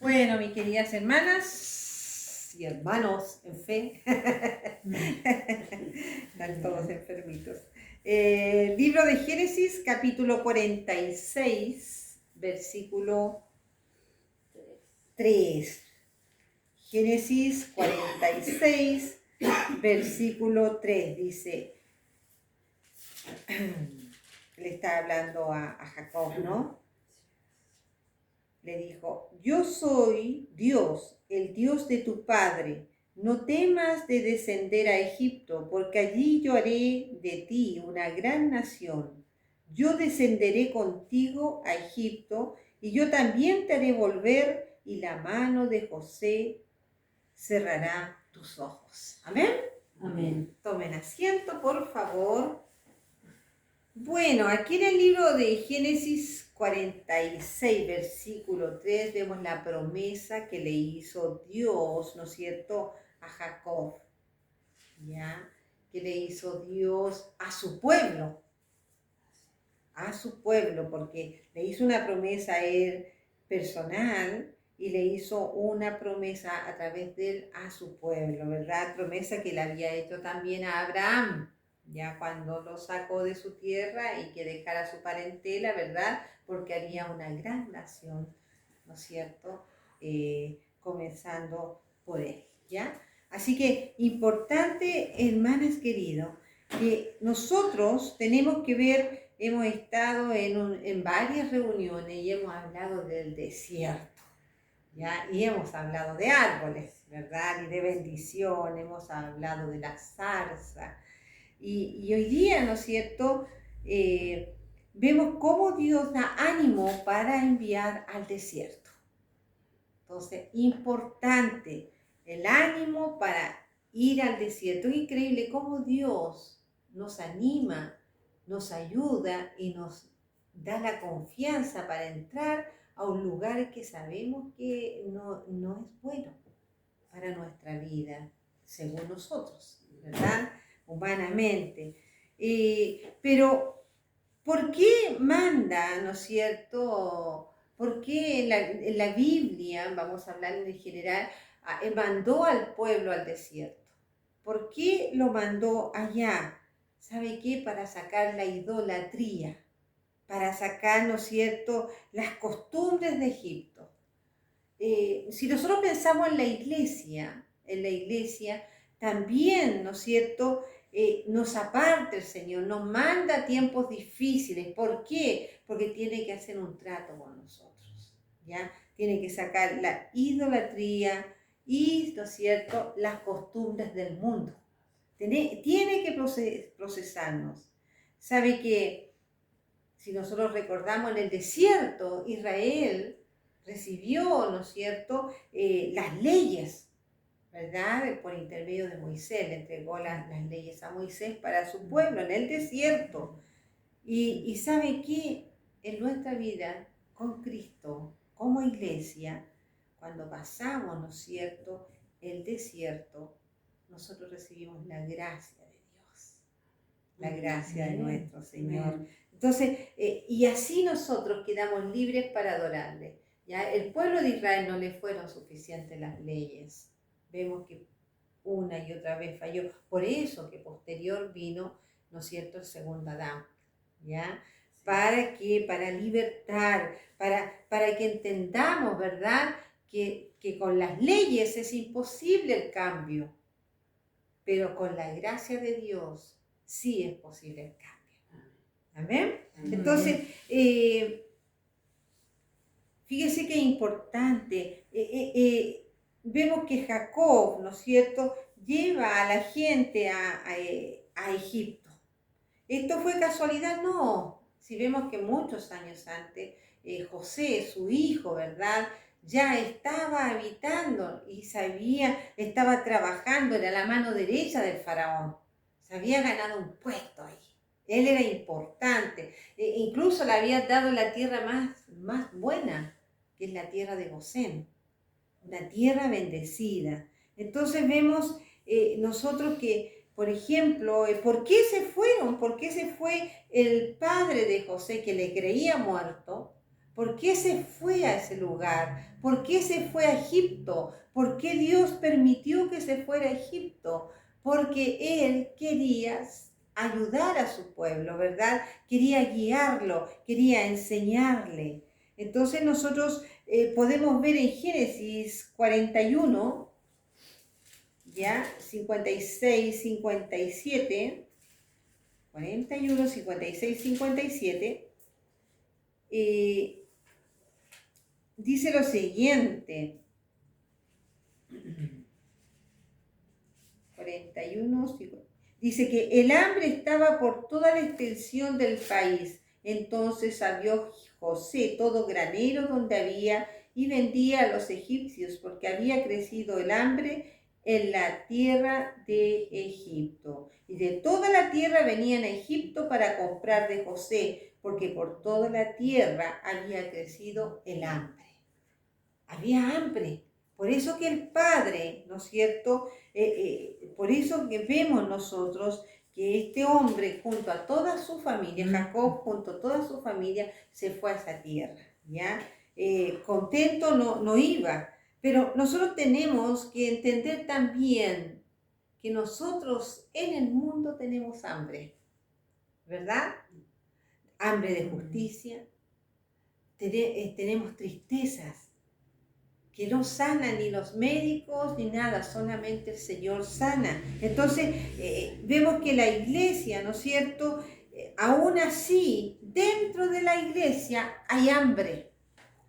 Bueno, mis queridas hermanas y hermanos en fe, están todos enfermitos. Libro de Génesis, capítulo 46, versículo 3. Génesis 46, versículo 3, dice, le está hablando a Jacob, ¿no? Le dijo, yo soy Dios, el Dios de tu padre. No temas de descender a Egipto, porque allí yo haré de ti una gran nación. Yo descenderé contigo a Egipto, y yo también te haré volver, y la mano de José cerrará tus ojos. Amén. Amén. Tomen asiento, por favor. Bueno, aquí en el libro de Génesis 46, versículo 3, vemos la promesa que le hizo Dios, ¿no es cierto?, a Jacob, ¿ya? Que le hizo Dios a su pueblo, porque le hizo una promesa a él personal y le hizo una promesa a través de él a su pueblo, ¿verdad? Promesa que le había hecho también a Abraham, ya cuando lo sacó de su tierra y que dejara su parentela, ¿verdad? Porque haría una gran nación, ¿no es cierto? Comenzando por él, ¿ya? Así que importante, hermanas queridos, que nosotros tenemos que ver, hemos estado en varias reuniones y hemos hablado del desierto, ¿ya? Y hemos hablado de árboles, ¿verdad? Y de bendición, hemos hablado de la zarza. Y hoy día, ¿no es cierto?, vemos cómo Dios da ánimo para enviar al desierto. Entonces, importante el ánimo para ir al desierto. Es increíble cómo Dios nos anima, nos ayuda y nos da la confianza para entrar a un lugar que sabemos que no es bueno para nuestra vida, según nosotros, ¿verdad? Humanamente. Pero, ¿por qué manda, no es cierto? ¿Por qué en la Biblia, vamos a hablar en general, mandó al pueblo al desierto? ¿Por qué lo mandó allá? ¿Sabe qué? Para sacar la idolatría, para sacar, ¿no es cierto?, las costumbres de Egipto. Si nosotros pensamos en la iglesia también, ¿no es cierto?, nos aparta el Señor, nos manda tiempos difíciles. ¿Por qué? Porque tiene que hacer un trato con nosotros, ¿ya? Tiene que sacar la idolatría y, ¿no es cierto?, las costumbres del mundo. Tiene que procesarnos. ¿Sabe que si nosotros recordamos en el desierto, Israel recibió, ¿no es cierto?, las leyes, ¿verdad? Por intermedio de Moisés, le entregó las leyes a Moisés para su pueblo en el desierto. Y ¿sabe qué? En nuestra vida con Cristo, como iglesia, cuando pasamos, ¿no es cierto?, el desierto, nosotros recibimos la gracia de Dios, la gracia de nuestro Señor. Entonces, y así nosotros quedamos libres para adorarle. ¿Ya? El pueblo de Israel no le fueron suficientes las leyes. Vemos que una y otra vez falló. Por eso que posterior vino, ¿no es cierto?, el segundo Adán. ¿Ya? ¿Para qué? Para libertar, para que entendamos, ¿verdad?, que con las leyes es imposible el cambio, pero con la gracia de Dios sí es posible el cambio. ¿Amén? Entonces, fíjese que es importante. Vemos que Jacob, ¿no es cierto?, lleva a la gente a Egipto. ¿Esto fue casualidad? No. Si vemos que muchos años antes, José, su hijo, ¿verdad?, ya estaba habitando y estaba trabajando, era la mano derecha del faraón. Se había ganado un puesto ahí. Él era importante. Incluso le había dado la tierra más buena, que es la tierra de Gosén, una tierra bendecida. Entonces vemos nosotros que, por ejemplo, ¿por qué se fueron? ¿Por qué se fue el padre de José, que le creía muerto? ¿Por qué se fue a ese lugar? ¿Por qué se fue a Egipto? ¿Por qué Dios permitió que se fuera a Egipto? Porque Él quería ayudar a su pueblo, ¿verdad? Quería guiarlo, quería enseñarle. Entonces nosotros podemos ver en Génesis 41, ya, 56, 57, 41, 56, 57, dice lo siguiente, 41, dice que el hambre estaba por toda la extensión del país. Entonces salió José todo granero donde había y vendía a los egipcios, porque había crecido el hambre en la tierra de Egipto. Y de toda la tierra venían a Egipto para comprar de José, porque por toda la tierra había crecido el hambre. Había hambre. Por eso que el Padre, ¿no es cierto? Por eso que vemos nosotros que este hombre junto a toda su familia, Jacob junto a toda su familia, se fue a esa tierra, ¿ya? Contento no iba, pero nosotros tenemos que entender también que nosotros en el mundo tenemos hambre, ¿verdad? Hambre de justicia, tenemos tristezas, que no sanan ni los médicos ni nada, solamente el Señor sana. Entonces, vemos que la iglesia, ¿no es cierto? Aún así, dentro de la iglesia hay hambre.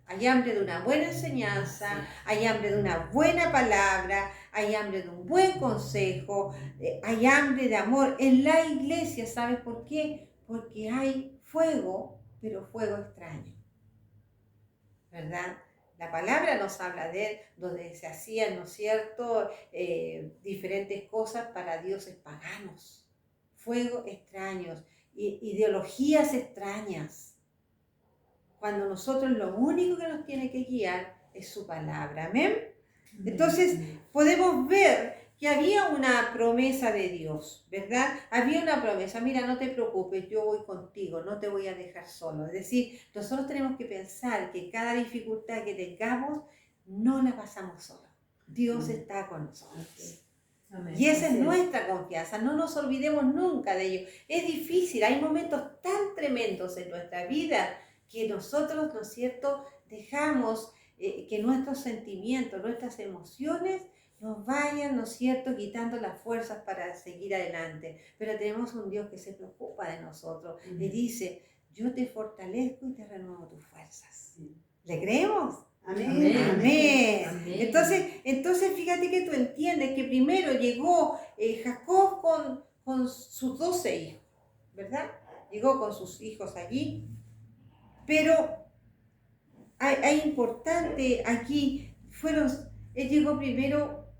Hay hambre de una buena enseñanza, hay hambre de una buena palabra, hay hambre de un buen consejo, hay hambre de amor en la iglesia. ¿Sabes por qué? Porque hay fuego, pero fuego extraño, ¿verdad? La palabra nos habla de donde se hacían, ¿no es cierto?, diferentes cosas para dioses paganos, fuego extraños, ideologías extrañas. Cuando nosotros lo único que nos tiene que guiar es su palabra, ¿amén? Entonces podemos ver que había una promesa de Dios, ¿verdad? Había una promesa, mira, no te preocupes, yo voy contigo, no te voy a dejar solo. Es decir, nosotros tenemos que pensar que cada dificultad que tengamos, no la pasamos solos. Dios está con nosotros. Amén. Y esa es nuestra confianza, no nos olvidemos nunca de ello. Es difícil, hay momentos tan tremendos en nuestra vida que nosotros, ¿no es cierto?, dejamos que nuestros sentimientos, nuestras emociones nos vayan, ¿no es cierto?, quitando las fuerzas para seguir adelante. Pero tenemos un Dios que se preocupa de nosotros. Le dice, yo te fortalezco y te renuevo tus fuerzas. ¿Le creemos? Amén. Amén. Amén. Entonces fíjate que tú entiendes que primero llegó Jacob con sus 12 hijos, ¿verdad? Llegó con sus hijos allí. Pero hay importante aquí, él llegó primero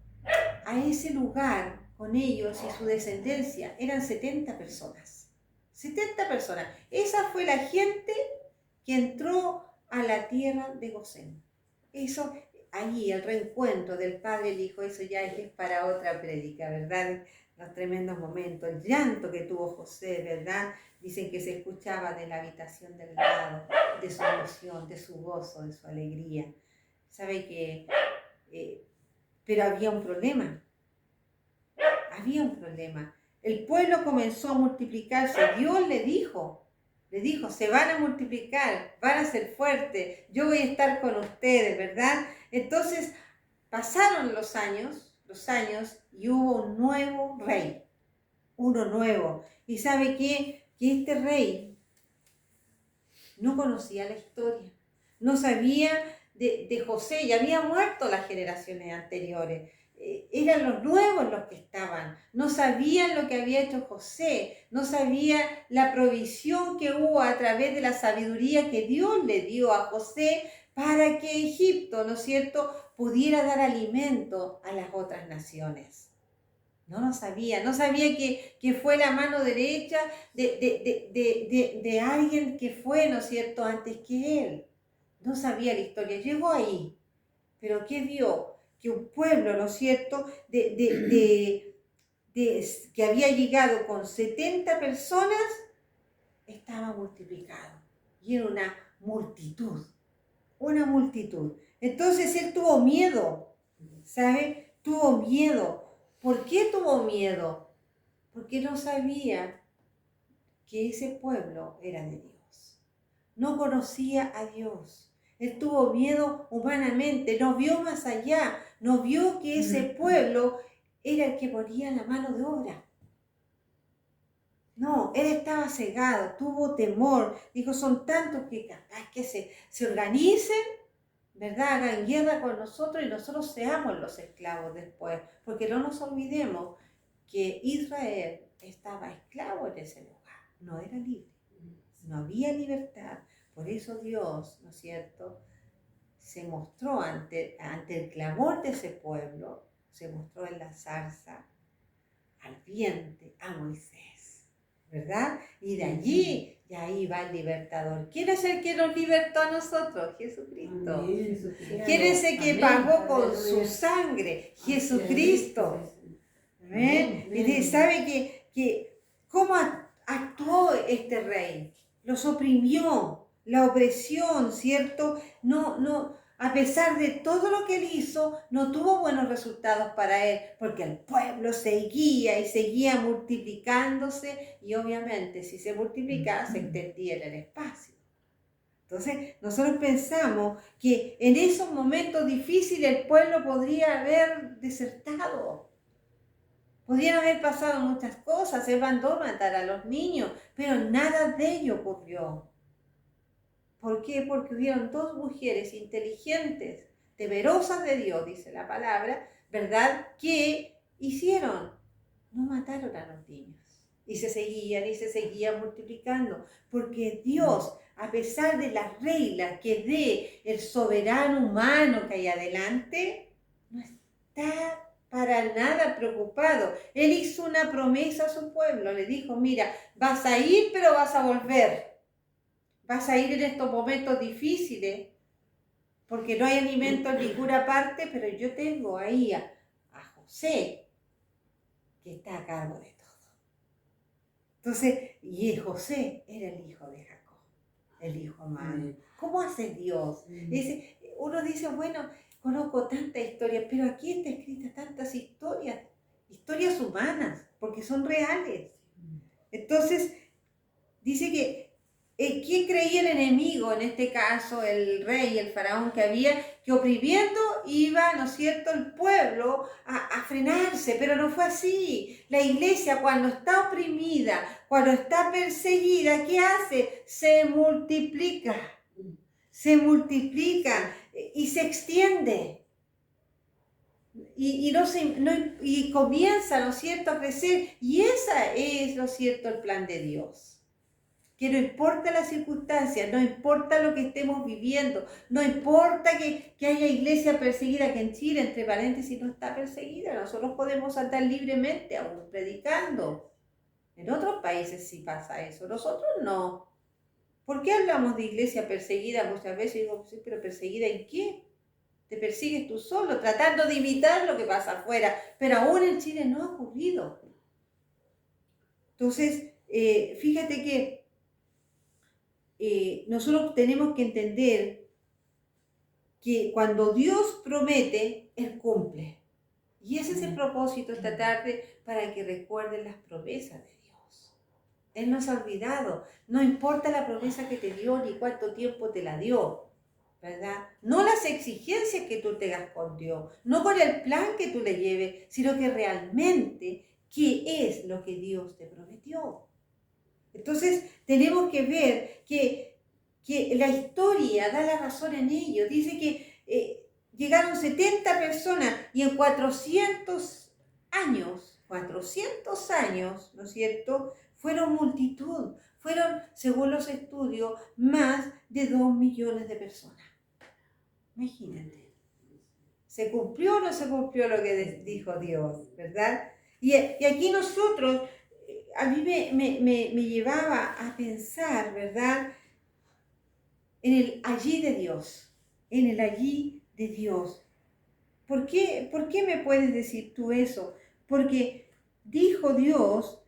a ese lugar con ellos y su descendencia. Eran 70 personas. 70 personas. Esa fue la gente que entró a la tierra de Gosén. Eso, allí, el reencuentro del Padre y el Hijo, eso ya es para otra prédica, ¿verdad? Los tremendos momentos, el llanto que tuvo José, ¿verdad? Dicen que se escuchaba de la habitación del lado, de su emoción, de su gozo, de su alegría. ¿Sabe que? Pero había un problema. Había un problema. El pueblo comenzó a multiplicarse. Dios le dijo, se van a multiplicar, van a ser fuertes, yo voy a estar con ustedes, ¿verdad? Entonces, pasaron los años, y hubo un nuevo rey, uno nuevo. ¿Y sabe qué? Que este rey no conocía la historia, no sabía de José, ya había muerto las generaciones anteriores. Eran los nuevos los que estaban, no sabían lo que había hecho José, no sabía la provisión que hubo a través de la sabiduría que Dios le dio a José para que Egipto, ¿no es cierto?, pudiera dar alimento a las otras naciones. No lo sabía, no sabía que fue la mano derecha de alguien que fue, ¿no es cierto?, antes que él. No sabía la historia, llegó ahí, pero ¿qué vio? Que un pueblo, ¿no es cierto?, que había llegado con 70 personas, estaba multiplicado. Y era una multitud. una multitud. Entonces él tuvo miedo, ¿sabe? Tuvo miedo. ¿Por qué tuvo miedo? Porque no sabía que ese pueblo era de Dios. No conocía a Dios. Él tuvo miedo humanamente, no vio más allá, no vio que ese pueblo era el que ponía la mano de obra. No, él estaba cegado, tuvo temor. Dijo, son tantos que capaz que se organicen, ¿verdad? Hagan guerra con nosotros y nosotros seamos los esclavos después. Porque no nos olvidemos que Israel estaba esclavo en ese lugar, no era libre, no había libertad. Por eso Dios, ¿no es cierto?, se mostró ante el clamor de ese pueblo, se mostró en la zarza ardiente a Moisés, ¿verdad? Y de allí, y ahí va el libertador. ¿Quién es el que nos libertó a nosotros? Jesucristo. Amén. ¿Quién es el que pagó con su sangre? Jesucristo. ¿Amén? Y sabe que cómo actuó este rey. Los oprimió, la opresión, ¿cierto? A pesar de todo lo que él hizo, no tuvo buenos resultados para él, porque el pueblo seguía y seguía multiplicándose, y obviamente si se multiplicaba se extendía en el espacio. Entonces, nosotros pensamos que en esos momentos difíciles el pueblo podría haber desertado. Podrían haber pasado muchas cosas, se mandó matar a los niños, pero nada de ello ocurrió. ¿Por qué? Porque hubieron dos mujeres inteligentes, temerosas de Dios, dice la palabra, ¿verdad? Que hicieron, no mataron a los niños. Y se seguían multiplicando, porque Dios, a pesar de las reglas que dé el soberano humano que hay adelante, no está para nada preocupado. Él hizo una promesa a su pueblo, le dijo, mira, vas a ir pero vas a volver. Vas a ir en estos momentos difíciles, porque no hay alimento en ninguna parte, pero yo tengo ahí a José, que está a cargo de todo. Entonces, y José era el hijo de Jacob, el hijo amado. ¿Cómo hace Dios? Uno dice, bueno, conozco tantas historias, pero aquí está escrita tantas historias humanas, porque son reales. Entonces, dice que ¿quién creía el enemigo? En este caso, el rey, el faraón que había, que oprimiendo iba, ¿no es cierto?, el pueblo a frenarse, pero no fue así. La iglesia, cuando está oprimida, cuando está perseguida, ¿qué hace? Se multiplica y se extiende. Y comienza, ¿no es cierto?, a crecer. Y esa es, ¿no es cierto?, el plan de Dios. Que no importa las circunstancias, no importa lo que estemos viviendo, no importa que haya iglesia perseguida, que en Chile, entre paréntesis, no está perseguida, nosotros podemos andar libremente aún predicando. En otros países sí pasa eso, nosotros no. ¿Por qué hablamos de iglesia perseguida muchas veces? Digo, sí, pero ¿perseguida en qué? Te persigues tú solo, tratando de imitar lo que pasa afuera, pero aún en Chile no ha ocurrido. Entonces, fíjate que nosotros tenemos que entender que cuando Dios promete, Él cumple. Y ese es el propósito esta tarde, para que recuerden las promesas de Dios. Él no se ha olvidado. No importa la promesa que te dio ni cuánto tiempo te la dio, ¿verdad? No las exigencias que tú tengas con Dios, no con el plan que tú le lleves, sino que realmente qué es lo que Dios te prometió. Entonces tenemos que ver que la historia da la razón en ello. Dice que llegaron 70 personas y en 400 años, ¿no es cierto?, fueron multitud. Fueron, según los estudios, más de 2 millones de personas. Imagínate. ¿Se cumplió o no se cumplió lo que dijo Dios, verdad? Y aquí nosotros, a mí me llevaba a pensar, ¿verdad?, en el allí de Dios, en el allí de Dios. ¿Por qué me puedes decir tú eso? Porque dijo Dios,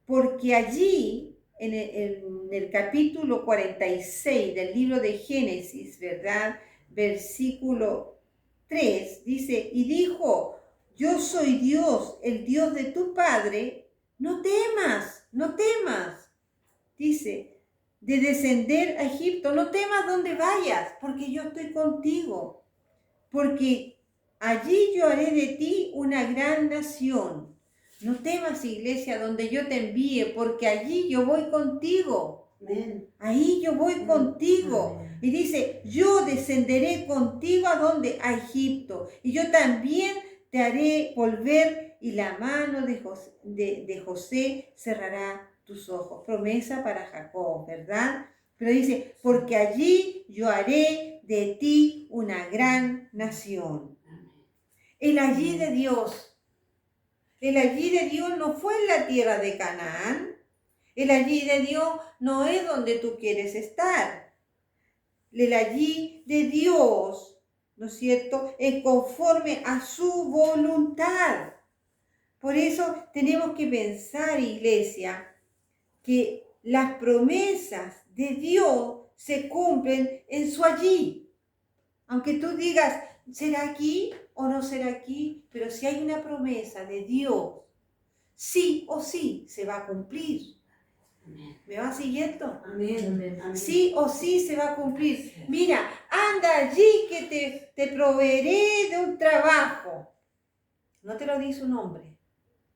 porque allí en el capítulo 46 del libro de Génesis, ¿verdad? Versículo 3, dice, y dijo, yo soy Dios, el Dios de tu padre, no temas, no temas. Dice, de descender a Egipto, no temas donde vayas, porque yo estoy contigo, porque allí yo haré de ti una gran nación. No temas, iglesia, donde yo te envíe, porque allí yo voy contigo. Amén. Ahí yo voy contigo. Amén. Y dice, yo descenderé contigo a donde? A Egipto. Y yo también te haré volver y la mano de José cerrará tus ojos. Promesa para Jacob, ¿verdad? Pero dice, porque allí yo haré de ti una gran nación. El allí de Dios. El allí de Dios no fue en la tierra de Canaán. El allí de Dios no es donde tú quieres estar. El allí de Dios, ¿no es cierto?, es conforme a su voluntad. Por eso tenemos que pensar, iglesia, que las promesas de Dios se cumplen en su allí. Aunque tú digas, ¿será aquí o no será aquí? Pero si hay una promesa de Dios, sí o sí se va a cumplir. ¿Me va siguiendo? Amén. Amén. Sí o sí se va a cumplir. Mira, anda allí que te proveeré de un trabajo. No te lo dice un hombre.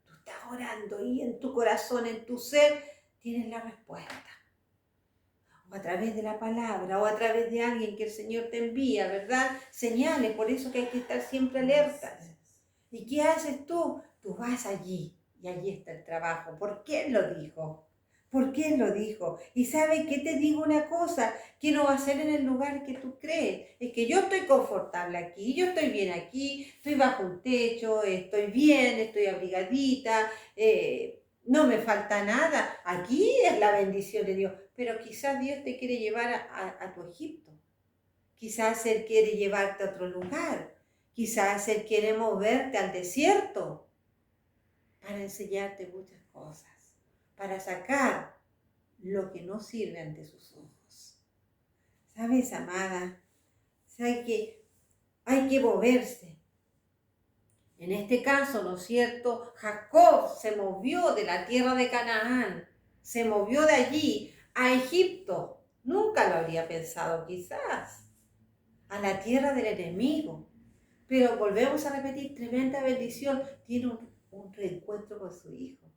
Tú estás orando y en tu corazón, en tu ser, tienes la respuesta. O a través de la palabra, o a través de alguien que el Señor te envía, ¿verdad? Señales, por eso que hay que estar siempre alertas. ¿Y qué haces tú? Tú vas allí y allí está el trabajo. ¿Por qué lo dijo? ¿Por qué lo dijo? Y ¿sabe qué? Te digo una cosa, que no va a ser en el lugar que tú crees. Es que yo estoy confortable aquí, yo estoy bien aquí, estoy bajo un techo, estoy bien, estoy abrigadita, no me falta nada. Aquí es la bendición de Dios. Pero quizás Dios te quiere llevar a tu Egipto. Quizás Él quiere llevarte a otro lugar. Quizás Él quiere moverte al desierto para enseñarte muchas cosas, para sacar lo que no sirve ante sus ojos. ¿Sabes, amada? ¿Sabes que hay que moverse? En este caso, ¿no es cierto? Jacob se movió de la tierra de Canaán, se movió de allí a Egipto. Nunca lo habría pensado, quizás, a la tierra del enemigo. Pero volvemos a repetir, tremenda bendición. Tiene un reencuentro con su hijo.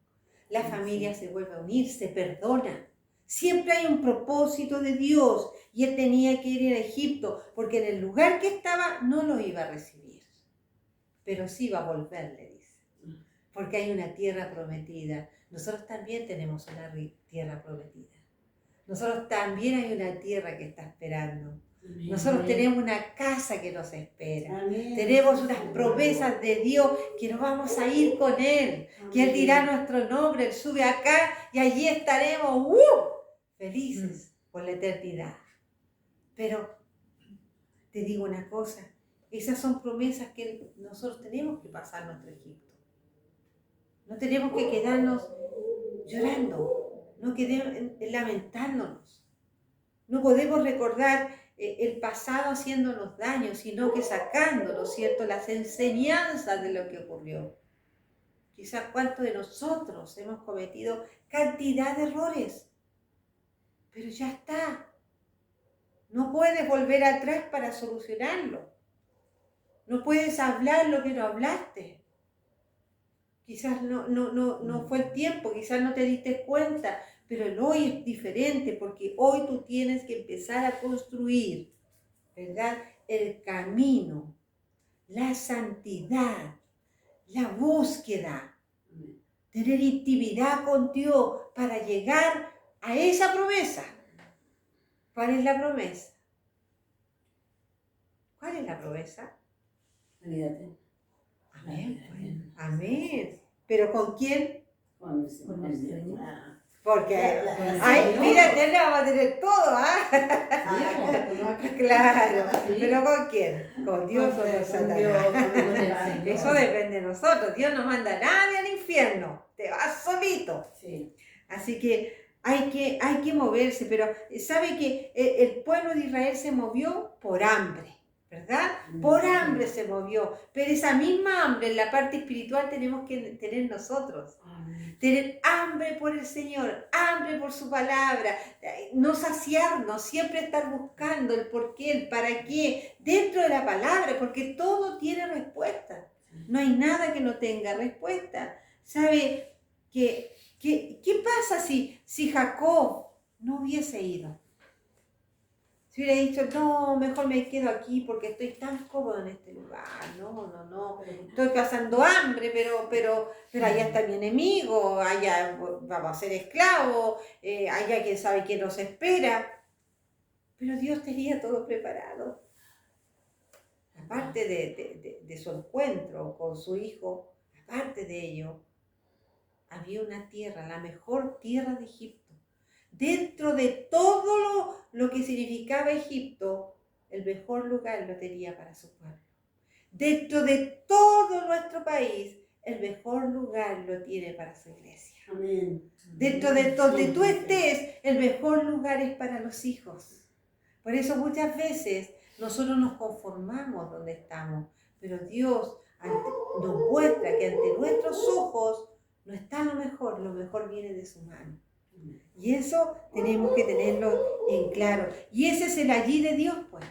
La familia se vuelve a unir, se perdona. Siempre hay un propósito de Dios. Y él tenía que ir a Egipto, porque en el lugar que estaba no lo iba a recibir. Pero sí va a volver, le dice. Porque hay una tierra prometida. Nosotros también tenemos una tierra prometida. Nosotros también hay una tierra que está esperando. Nosotros tenemos una casa que nos espera. Amén. Tenemos unas promesas de Dios que nos vamos a ir con Él. Amén. Que Él dirá nuestro nombre, Él sube acá y allí estaremos felices por la eternidad. Pero te digo una cosa, esas son promesas que nosotros tenemos que pasar nuestro Egipto. No tenemos que quedarnos llorando, no quedemos lamentándonos. No podemos recordar el pasado haciéndonos daño, sino que sacándonos, ¿cierto?, las enseñanzas de lo que ocurrió. Quizás cuántos de nosotros hemos cometido cantidad de errores, pero ya está. No puedes volver atrás para solucionarlo. No puedes hablar lo que no hablaste. Quizás no fue el tiempo, quizás no te diste cuenta, pero el hoy es diferente porque hoy tú tienes que empezar a construir, ¿verdad?, el camino, la santidad, la búsqueda, tener intimidad con Dios para llegar a esa promesa. ¿Cuál es la promesa? ¿Cuál es la promesa? Olvídate. Amén. Amén. ¿Pero con quién? Con el Señor. Porque, Señor. mira, ya le vamos a tener todo, ¿ah? Claro, pero ¿con quién? ¿Con Dios o con Satanás? Eso depende de nosotros. Dios no manda a nadie al infierno. Te vas solito. Sí. Así que hay que moverse, pero sabe que el pueblo de Israel se movió por hambre, ¿verdad? Por hambre se movió, pero esa misma hambre en la parte espiritual tenemos que tener nosotros. Tener hambre por el Señor, hambre por su palabra, no saciarnos, siempre estar buscando el por qué, el para qué, dentro de la palabra, porque todo tiene respuesta. No hay nada que no tenga respuesta. ¿Sabe qué pasa si Jacob no hubiese ido? Si hubiera dicho, no, mejor me quedo aquí porque estoy tan cómodo en este lugar. No. Estoy pasando hambre, pero allá está mi enemigo, allá vamos a ser esclavos, allá quién sabe quién nos espera. Pero Dios tenía todo preparado. Aparte de su encuentro con su hijo, aparte de ello, había una tierra, la mejor tierra de Egipto. Dentro de todo lo que significaba Egipto, el mejor lugar lo tenía para su pueblo. Dentro de todo nuestro país, el mejor lugar lo tiene para su iglesia. Amén. Dentro de donde tú estés, el mejor lugar es para los hijos. Por eso muchas veces nosotros nos conformamos donde estamos, pero Dios nos muestra que ante nuestros ojos no está lo mejor viene de su mano. Y eso tenemos que tenerlo en claro. Y ese es el allí de Dios, pues.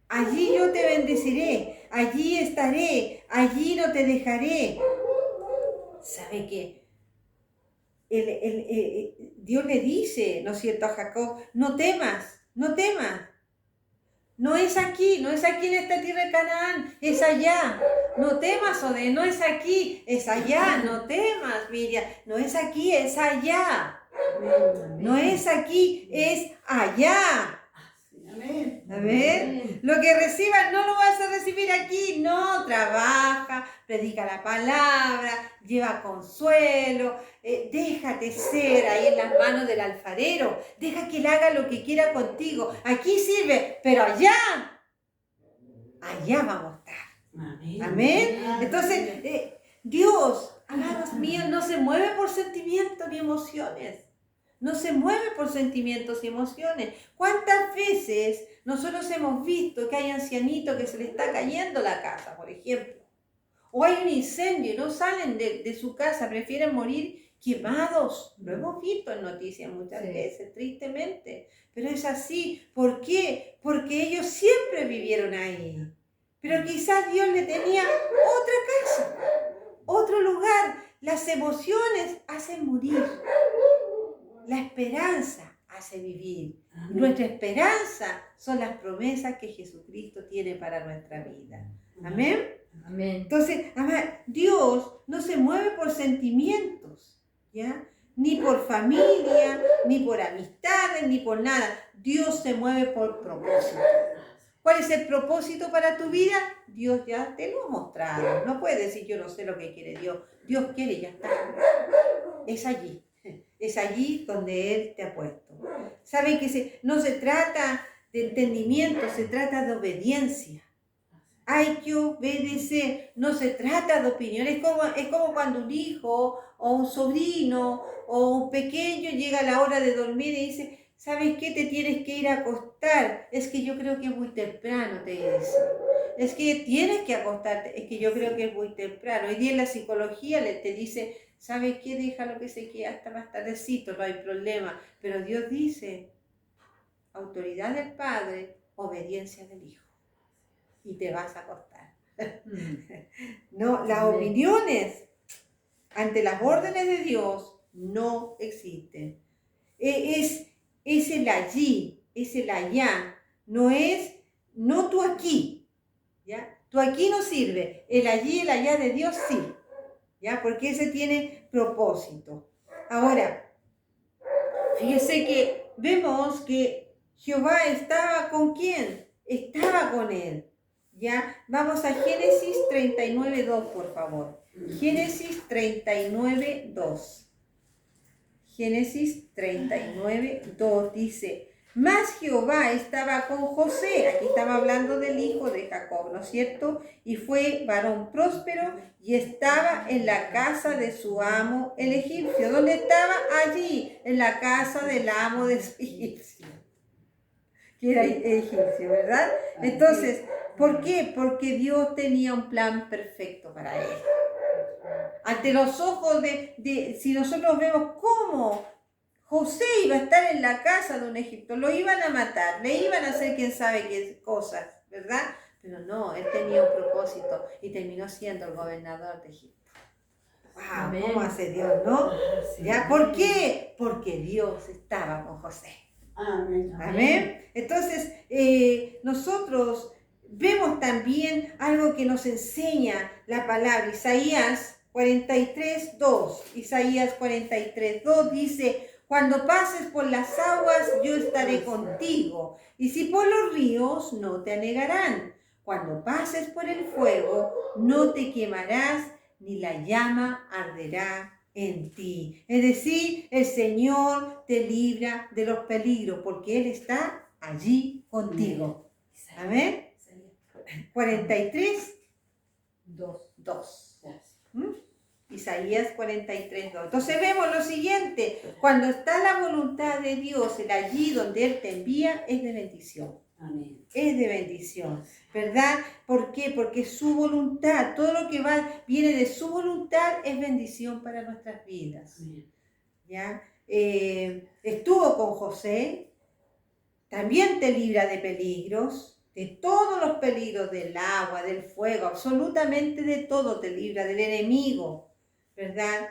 Allí yo te bendeciré, allí estaré, allí no te dejaré. ¿Sabe qué? Dios le dice, ¿no es cierto?, a Jacob, no temas. No es aquí en esta tierra de Canaán, es allá. No temas, Ode, no es aquí, es allá. No temas, Miriam, no es aquí, es allá. No es aquí, es allá. Amén. Amén. Lo que recibas no lo vas a recibir aquí. No, trabaja, predica la palabra, lleva consuelo, déjate ser ahí en las manos del alfarero. Deja que él haga lo que quiera contigo. Aquí sirve, pero allá vamos a estar. Amén. Amén. Entonces, Dios, amados míos, no se mueve por sentimientos ni emociones. No se mueve por sentimientos y emociones. ¿Cuántas veces nosotros hemos visto que hay ancianitos que se les está cayendo la casa, por ejemplo? O hay un incendio y no salen de su casa, prefieren morir quemados. Lo hemos visto en noticias muchas veces, tristemente. Pero es así. ¿Por qué? Porque ellos siempre vivieron ahí. Pero quizás Dios le tenía otra casa, otro lugar. Las emociones hacen morir. La esperanza hace vivir. Amén. Nuestra esperanza son las promesas que Jesucristo tiene para nuestra vida. Amén. Amén. Entonces, Dios no se mueve por sentimientos, ¿ya? Ni por familia, ni por amistades, ni por nada. Dios se mueve por propósito. ¿Cuál es el propósito para tu vida? Dios ya te lo ha mostrado. No puedes decir yo no sé lo que quiere Dios. Dios quiere y ya está. Es allí. Es allí donde Él te ha puesto. ¿Saben que no se trata de entendimiento, se trata de obediencia? Hay que obedecer, no se trata de opinión. Es como cuando un hijo o un sobrino o un pequeño llega a la hora de dormir y dice, ¿sabes qué? Te tienes que ir a acostar. Es que yo creo que es muy temprano, te dice. Es que tienes que acostarte. Es que yo creo que es muy temprano. Hoy día en la psicología te dice, ¿sabes qué? Déjalo que se quede hasta más tardecito, no hay problema. Pero Dios dice, autoridad del Padre, obediencia del Hijo. Y te vas a acostar. No, las opiniones ante las órdenes de Dios no existen. Es el allí, es el allá. No tú aquí. ¿Ya? Tú aquí no sirve. El allí, el allá de Dios sí. ¿Ya? Porque ese tiene propósito. Ahora, fíjese que vemos que Jehová estaba con ¿quién? Estaba con él. ¿Ya? Vamos a Génesis 39:2, por favor. Génesis 39:2. Génesis 39:2 dice, Mas Jehová estaba con José, aquí estaba hablando del hijo de Jacob, ¿no es cierto? Y fue varón próspero y estaba en la casa de su amo el egipcio. ¿Dónde estaba? Allí, en la casa del amo de su egipcio, que era egipcio, ¿verdad? Entonces, ¿por qué? Porque Dios tenía un plan perfecto para él. Ante los ojos si nosotros vemos cómo José iba a estar en la casa de un egipcio, lo iban a matar, le iban a hacer quién sabe qué cosas, ¿verdad? Pero no, él tenía un propósito y terminó siendo el gobernador de Egipto. ¡Wow! ¿Cómo hace Dios, no? ¿Ya? ¿Por qué? Porque Dios estaba con José. Amén. Amén. Entonces, nosotros vemos también algo que nos enseña la palabra. Isaías 43:2. Isaías 43:2 dice: cuando pases por las aguas, yo estaré contigo. Y si por los ríos, no te anegarán. Cuando pases por el fuego, no te quemarás, ni la llama arderá en ti. Es decir, el Señor te libra de los peligros porque Él está allí contigo. Amén. 43:2. Isaías 43:2. Entonces vemos lo siguiente: cuando está la voluntad de Dios, el allí donde Él te envía, es de bendición. Amén. Es de bendición, ¿verdad? ¿Por qué? Porque su voluntad, todo lo que viene de su voluntad es bendición para nuestras vidas. Amén. ¿Ya? Estuvo con José, también te libra de peligros, de todos los peligros del agua, del fuego, absolutamente de todo te libra, del enemigo, ¿verdad?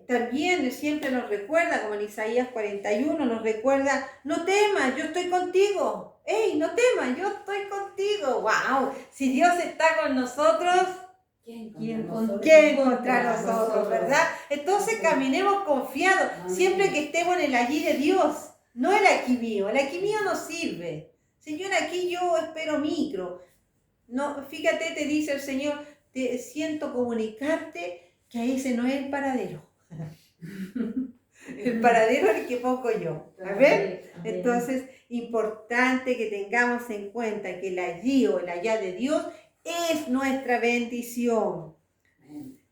También Él siempre nos recuerda, como en Isaías 41, nos recuerda: no temas, yo estoy contigo. ¡Ey, no temas, yo estoy contigo! ¡Wow! Si Dios está con nosotros, ¿quién contra nosotros, verdad? Entonces caminemos confiados, siempre que estemos en el allí de Dios, no el aquí mío. El aquí mío no sirve. Señor, aquí yo espero micro. No, fíjate, te dice el Señor: te siento comunicarte que ese no es el paradero. El paradero es el que pongo yo. A ver, entonces, importante que tengamos en cuenta que el allí o el allá de Dios es nuestra bendición.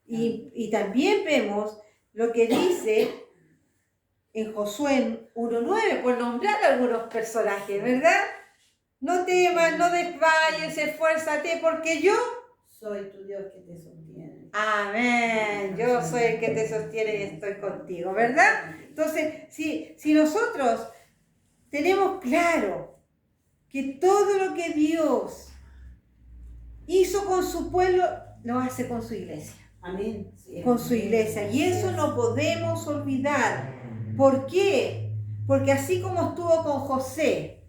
Y también vemos lo que dice en Josué 1:9, por nombrar algunos personajes, ¿verdad? No temas, no desmayes, esfuérzate, porque yo soy tu Dios que te sostiene. Amén. Yo soy el que te sostiene y estoy contigo, ¿verdad? Entonces, si nosotros tenemos claro que todo lo que Dios hizo con su pueblo, lo hace con su iglesia. Amén. Sí. Con su iglesia. Y eso no podemos olvidar. ¿Por qué? Porque así como estuvo con José,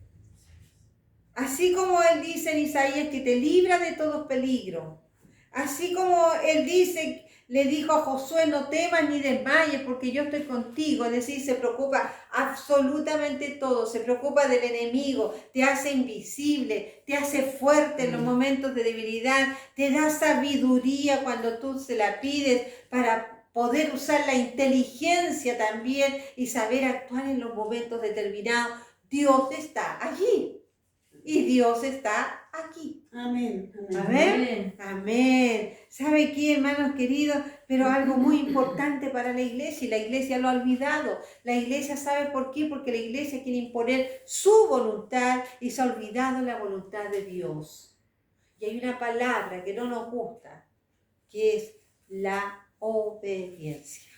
así como Él dice en Isaías que te libra de todo peligro, así como Él dice, le dijo a Josué: no temas ni desmayes porque yo estoy contigo. Es decir, se preocupa absolutamente todo, se preocupa del enemigo, te hace invisible, te hace fuerte en los momentos de debilidad, te da sabiduría cuando tú se la pides para poder usar la inteligencia también y saber actuar en los momentos determinados. Dios está allí. Y Dios está aquí. Amén. Amén. Amén. ¿Sabe qué, hermanos queridos? Pero algo muy importante para la iglesia, y la iglesia lo ha olvidado. La iglesia, ¿sabe por qué? Porque la iglesia quiere imponer su voluntad y se ha olvidado la voluntad de Dios. Y hay una palabra que no nos gusta, que es la obediencia.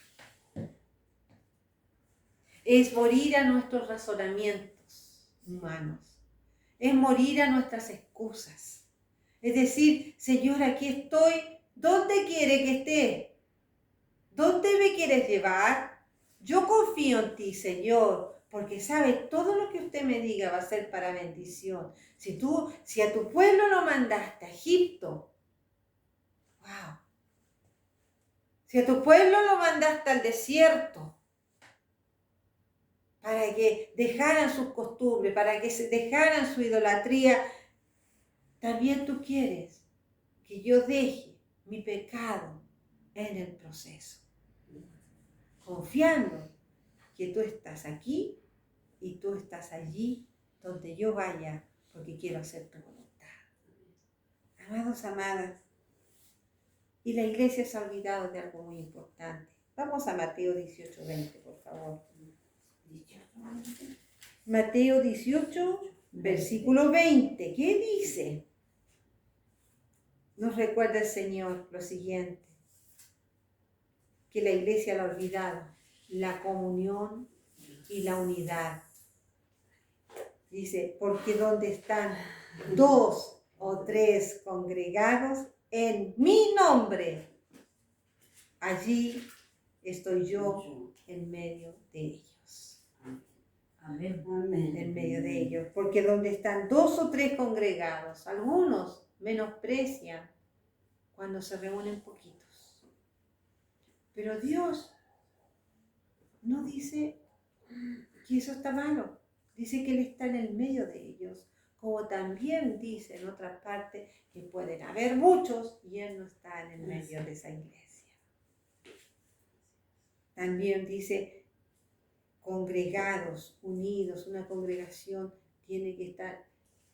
Es morir a nuestros razonamientos humanos. Es morir a nuestras excusas. Es decir: Señor, aquí estoy. ¿Dónde quiere que esté? ¿Dónde me quieres llevar? Yo confío en ti, Señor, porque sabes, todo lo que usted me diga va a ser para bendición. Si a tu pueblo lo mandaste a Egipto, wow. Si a tu pueblo lo mandaste al desierto, para que dejaran sus costumbres, para que se dejaran su idolatría, también tú quieres que yo deje mi pecado en el proceso, confiando que tú estás aquí y tú estás allí donde yo vaya, porque quiero hacer tu voluntad. Amados, amadas, y la iglesia se ha olvidado de algo muy importante. Vamos a Mateo 18:20, por favor. Mateo 18, versículo 20. ¿Qué dice? Nos recuerda el Señor lo siguiente, que la iglesia lo ha olvidado, la comunión y la unidad. Dice, porque donde están 2 o 3 congregados en mi nombre, allí estoy yo en medio de ellos. Amén. En medio de ellos. Porque donde están 2 o 3 congregados, algunos menosprecian cuando se reúnen poquitos. Pero Dios no dice que eso está malo. Dice que Él está en el medio de ellos. Como también dice en otra parte que pueden haber muchos y Él no está en el medio de esa iglesia. También dice congregados, unidos. Una congregación tiene que estar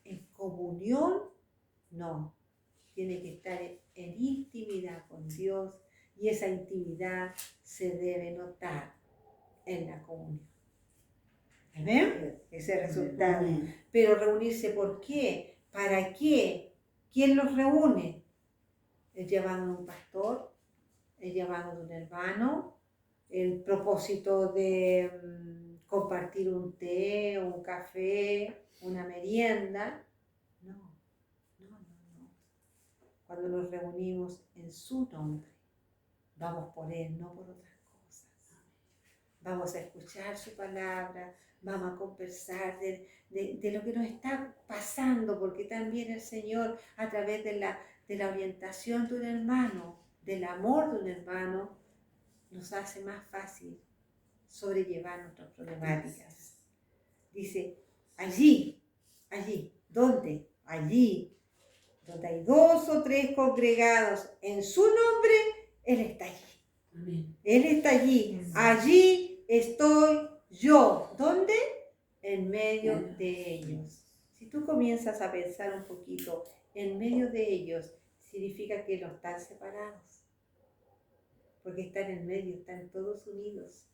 en comunión, no. Tiene que estar en intimidad con Dios y esa intimidad se debe notar en la comunión. ¿Amén? Ese resultado. Amén. Pero reunirse, ¿por qué? ¿Para qué? ¿Quién los reúne? El llamado de un pastor, el llamado de un hermano, el propósito de compartir un té, un café, una merienda. No. Cuando nos reunimos en su nombre, vamos por Él, no por otras cosas. Vamos a escuchar su palabra, vamos a conversar de lo que nos está pasando, porque también el Señor, a través de la orientación de un hermano, del amor de un hermano, nos hace más fácil sobrellevar nuestras problemáticas. Dice, allí, ¿dónde? Allí, donde hay 2 o 3 congregados en su nombre, Él está allí. Amén. Él está allí. Allí estoy yo. ¿Dónde? En medio de ellos. Si tú comienzas a pensar un poquito, en medio de ellos, significa que no están separados. Porque están en medio, están todos unidos.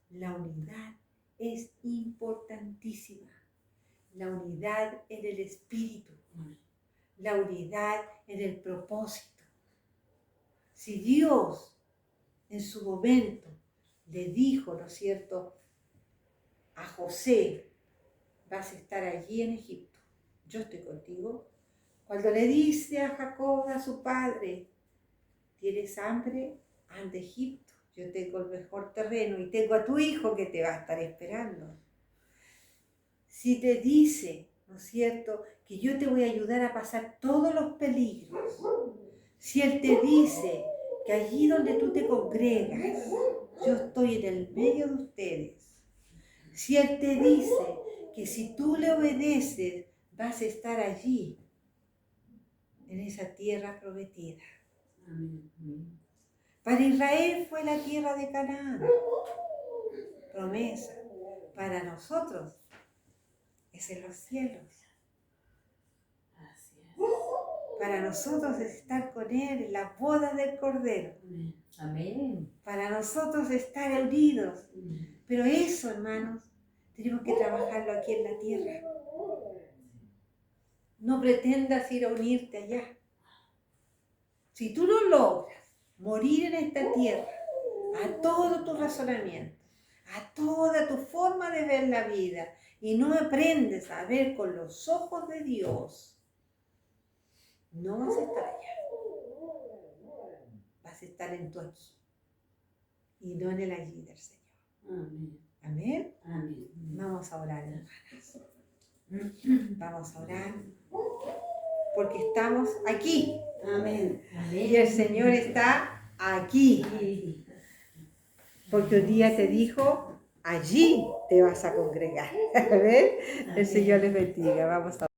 La unidad es importantísima. La unidad en el espíritu. La unidad en el propósito. Si Dios en su momento le dijo, ¿no es cierto?, a José, vas a estar allí en Egipto, yo estoy contigo. Cuando le dice a Jacob, a su padre, ¿tienes hambre? Anda a Egipto, yo tengo el mejor terreno y tengo a tu hijo que te va a estar esperando. Si te dice, ¿no es cierto?, que yo te voy a ayudar a pasar todos los peligros. Si Él te dice que allí donde tú te congregas, yo estoy en el medio de ustedes. Si Él te dice que si tú le obedeces, vas a estar allí, en esa tierra prometida. Amén. Para Israel fue la tierra de Canaán, promesa. Para nosotros es en los cielos. Así es. Para nosotros es estar con Él en las bodas del Cordero. Amén. Para nosotros estar unidos. Amén. Pero eso, hermanos, tenemos que trabajarlo aquí en la tierra. No pretendas ir a unirte allá. Si tú no logras morir en esta tierra, a todo tu razonamiento, a toda tu forma de ver la vida, y no aprendes a ver con los ojos de Dios, no vas a estar allá. Vas a estar en tu aquí y no en el allí del Señor. Amén. Amén. Amén. Vamos a orar, hermanas. Vamos a orar porque estamos aquí Amén. y el Señor está aquí. Porque un día te dijo, allí te vas a congregar. ¿Ves? El Señor les bendiga. Vamos a